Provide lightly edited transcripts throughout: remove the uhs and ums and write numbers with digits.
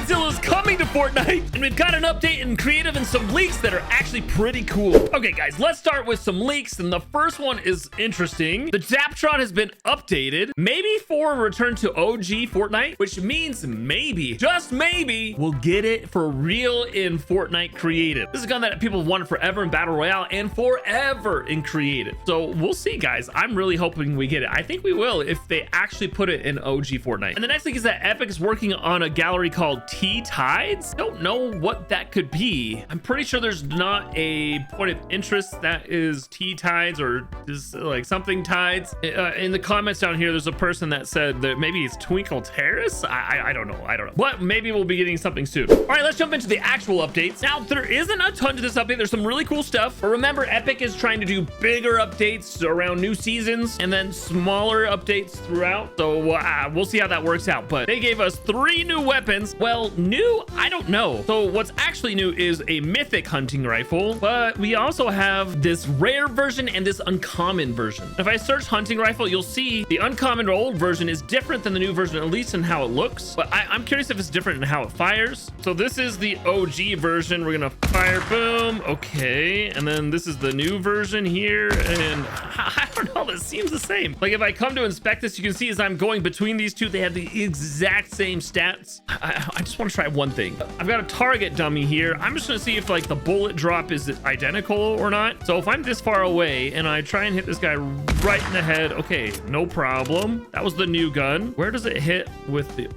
Godzilla's coming to Fortnite, and we've got an update in creative and some leaks that are actually pretty cool. Okay, guys, let's start with some leaks, and the first one is interesting. The Zapatron has been updated, maybe for a return to OG Fortnite, which means maybe, just maybe, we'll get it for real in Fortnite creative. This is a gun that people have wanted forever in Battle Royale and forever in creative. So we'll see, guys. I'm really hoping we get it. I think we will if they actually put it in OG Fortnite. And the next thing is that Epic is working on a gallery called T-Tides. Don't know what that could be. I'm pretty sure there's not a point of interest that is T-Tides or just like something tides. In the comments down here, there's a person that said that maybe it's Twinkle Terrace. I don't know. But maybe we'll be getting something soon. All right, let's jump into the actual updates. Now, there isn't a ton to this update. There's some really cool stuff. But remember, Epic is trying to do bigger updates around new seasons and then smaller updates throughout. So we'll see how that works out. But they gave us 3 new weapons. Well, new, I don't know. So what's actually new is a mythic hunting rifle, but we also have this rare version and this uncommon version. If I search hunting rifle, you'll see the uncommon or old version is different than the new version, at least in how it looks. But I'm curious if it's different in how it fires. So this is the OG version. We're gonna fire, boom. Okay, and then this is the new version here, and I don't know, this seems the same. Like if I come to inspect this, you can see as I'm going between these two, they have the exact same stats. I just want to try one thing. I've got a target dummy here. I'm just gonna see if like the bullet drop is identical or not. So if I'm this far away and I try and hit this guy right in the head, okay, no problem. That was the new gun. Where does it hit with the...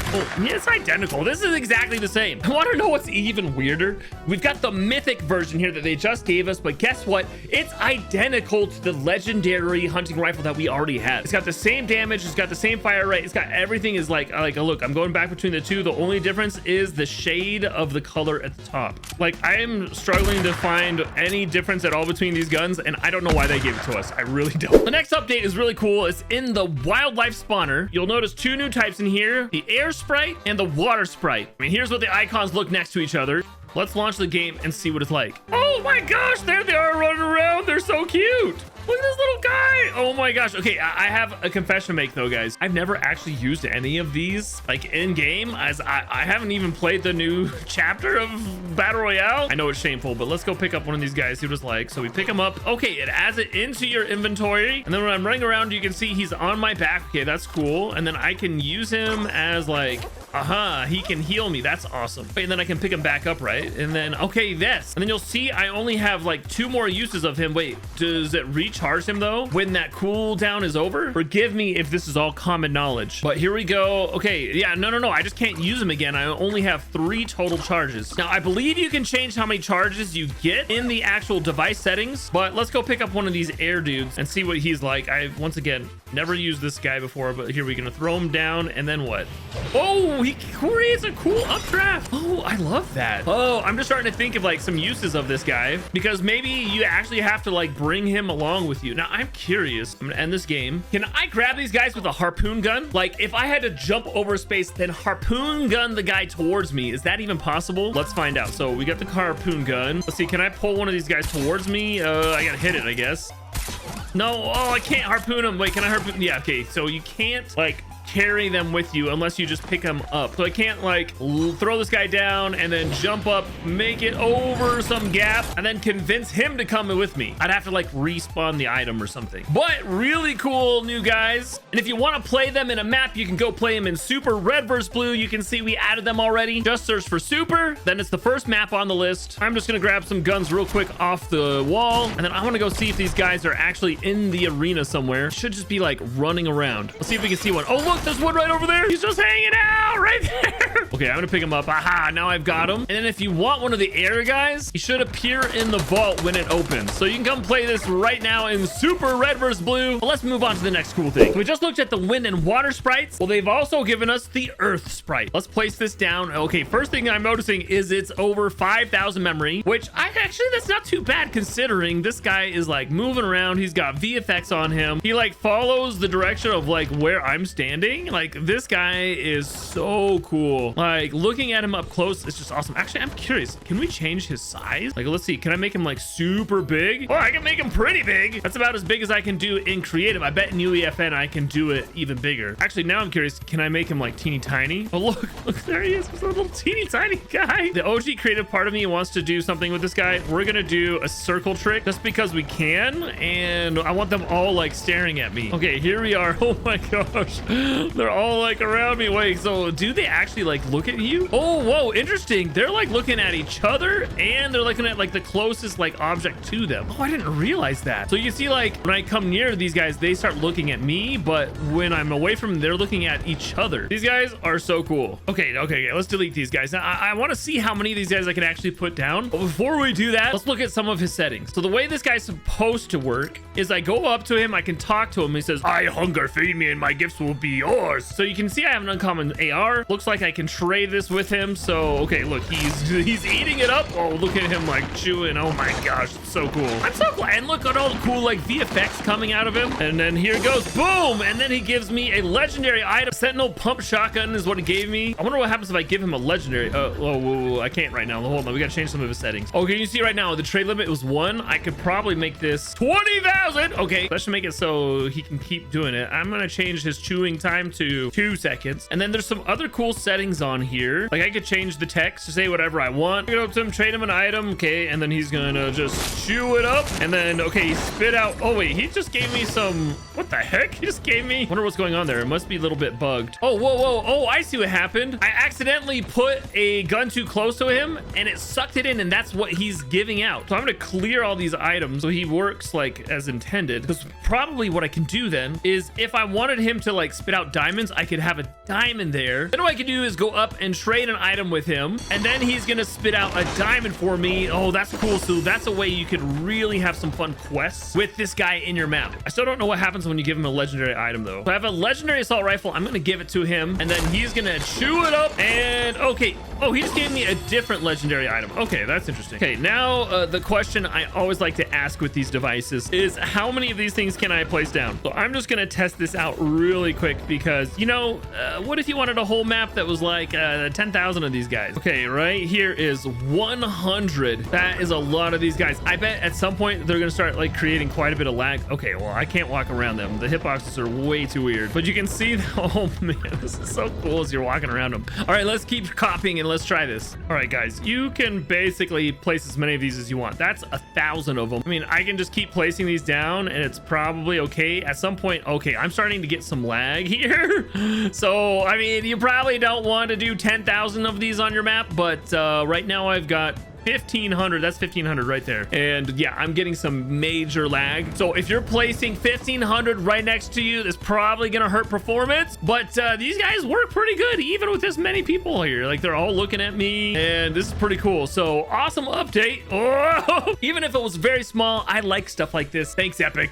Oh, yeah, it's identical. This is exactly the same. I want to know what's even weirder. We've got the mythic version here that they just gave us, but guess what? It's identical to the legendary hunting rifle that we already had. It's got the same damage. It's got the same fire rate. It's got everything is like look, I'm going back between the two. The only difference is the shade of the color at the top. Like I am struggling to find any difference at all between these guns, and I don't know why they gave it to us. I really don't. The next update is really cool. It's in the wildlife spawner. You'll notice 2 new types in here, the air sprite and the water sprite. I mean, here's what the icons look next to each other. Let's launch the game and see what it's like. Oh my gosh, there they are running around. They're so cute. Look at this little guy. Oh my gosh. Okay, I have a confession to make though, guys. I've never actually used any of these like in game, as I haven't even played the new chapter of Battle Royale. I know it's shameful, but let's go pick up one of these guys, see what it's like. So we pick him up. Okay, it adds it into your inventory. And then when I'm running around, you can see he's on my back. Okay, that's cool. And then I can use him as like, he can heal me. That's awesome. Okay, and then I can pick him back up, right? And then, okay, this. And then you'll see I only have like 2 more uses of him. Wait, does it recharge him though when that cooldown is over? Forgive me if this is all common knowledge, but here we go. Okay, yeah, no, I just can't use him again. I only have 3 total charges. Now, I believe you can change how many charges you get in the actual device settings, but let's go pick up one of these air dudes and see what he's like. I've, once again, never used this guy before, but here we're gonna throw him down, and then what? Oh, he creates a cool updraft. Oh, I love that. Oh, I'm just starting to think of like some uses of this guy, because maybe you actually have to like bring him along with you. Now, I'm curious. I'm gonna end this game. Can I grab these guys with a harpoon gun? Like, if I had to jump over space, then harpoon gun the guy towards me. Is that even possible? Let's find out. So we got the harpoon gun. Let's see. Can I pull one of these guys towards me? I gotta hit it, I guess. No. Oh, I can't harpoon him. Wait, can I harpoon? Yeah, okay. So you can't like carry them with you unless you just pick them up. So I can't like throw this guy down and then jump up, make it over some gap, and then convince him to come with me. I'd have to like respawn the item or something. But really cool new guys. And if you want to play them in a map, you can go play them in Super Red vs. Blue. You can see we added them already. Just search for Super, then it's the first map on the list. I'm just gonna grab some guns real quick off the wall, and then I want to go see if these guys are actually in the arena somewhere. Should just be like running around. Let's see if we can see one. Oh, look, there's one right over there. He's just hanging out right there. Okay, I'm gonna pick him up. Aha, now I've got him. And then if you want one of the air guys, he should appear in the vault when it opens. So you can come play this right now in Super Red vs. Blue. But let's move on to the next cool thing. We just looked at the wind and water sprites. Well, they've also given us the earth sprite. Let's place this down. Okay, first thing I'm noticing is it's over 5,000 memory, which that's not too bad considering this guy is like moving around. He's got VFX on him. He like follows the direction of like where I'm standing. Like this guy is so cool. like looking at him up close, it's just awesome. Actually, I'm curious, can we change his size? Like, let's see, can I make him like super big? Oh, I can make him pretty big. That's about as big as I can do in creative. I bet in UEFN I can do it even bigger. Actually, now I'm curious, can I make him like teeny tiny? Oh, look, there he is. He's a little teeny tiny guy. The OG creative part of me wants to do something with this guy. We're gonna do a circle trick just because we can, and I want them all like staring at me. Okay, here we are. Oh my gosh, they're all like around me. Wait, so do they actually like look at you? Oh, whoa, interesting. They're like looking at each other, and they're looking at like the closest like object to them. Oh, I didn't realize that. So you see, like when I come near these guys, they start looking at me, but when I'm away from them, they're looking at each other. These guys are so cool. Okay, let's delete these guys. Now, I want to see how many of these guys I can actually put down. But before we do that, let's look at some of his settings. So the way this guy's supposed to work is I go up to him, I can talk to him. He says, "I hunger, feed me, and my gifts will be yours." So you can see I have an uncommon AR. Looks like I can trade this with him. So, okay, look, he's eating it up. Oh, look at him like chewing. Oh my gosh, it's so cool. I'm so glad. And look at all the cool like VFX coming out of him. And then here goes, boom. And then he gives me a legendary item. Sentinel pump shotgun is what he gave me. I wonder what happens if I give him a legendary. Whoa, I can't right now. Hold on, we gotta change some of his settings. Okay, you see right now the trade limit was 1. I could probably make this 20,000. Okay, that should make it so he can keep doing it. I'm gonna change his chewing time to 2 seconds. And then there's some other cool settings on here. Like I could change the text to say whatever I want. Go up to him, trade him an item. Okay, and then he's gonna just chew it up. And then, okay, he spit out. Oh wait, he just gave me some, what the heck? He just gave me, wonder what's going on there. It must be a little bit bugged. Oh, whoa. Oh, I see what happened. I accidentally put a gun too close to him and it sucked it in, and that's what he's giving out. So I'm gonna clear all these items so he works like as intended. Because probably what I can do then is if I wanted him to like spit out diamonds, I could have a diamond there. Then what I can do is go up and trade an item with him, and then he's gonna spit out a diamond for me. Oh, that's cool. So that's a way you could really have some fun quests with this guy in your map. I still don't know what happens when you give him a legendary item though. So I have a legendary assault rifle. I'm gonna give it to him, and then he's gonna chew it up. And okay, oh, he just gave me a different legendary item. Okay, that's interesting. Okay, now the question I always like to ask with these devices is how many of these things can I place down? So I'm just gonna test this out really quick because, you know, what if you wanted a whole map that was like 10,000 of these guys? Okay, right here is 100. That is a lot of these guys. I bet at some point they're gonna start like creating quite a bit of lag. Okay, well, I can't walk around them. The hitboxes are way too weird, but you can see, oh man, this is so cool as you're walking around them. All right, let's keep copying and let's try this. All right, guys, you can basically place as many of these as you want. That's 1,000 of them. I mean, I can just keep placing these down and it's probably okay. At some point, okay, I'm starting to get some lag here. So, I mean, you probably don't want to do 10,000 of these on your map, but right now I've got 1,500. That's 1,500 right there. And yeah, I'm getting some major lag. So if you're placing 1,500 right next to you, that's probably gonna hurt performance. But these guys work pretty good, even with this many people here. Like, they're all looking at me, and this is pretty cool. So awesome update. Oh, even if it was very small, I like stuff like this. Thanks, Epic.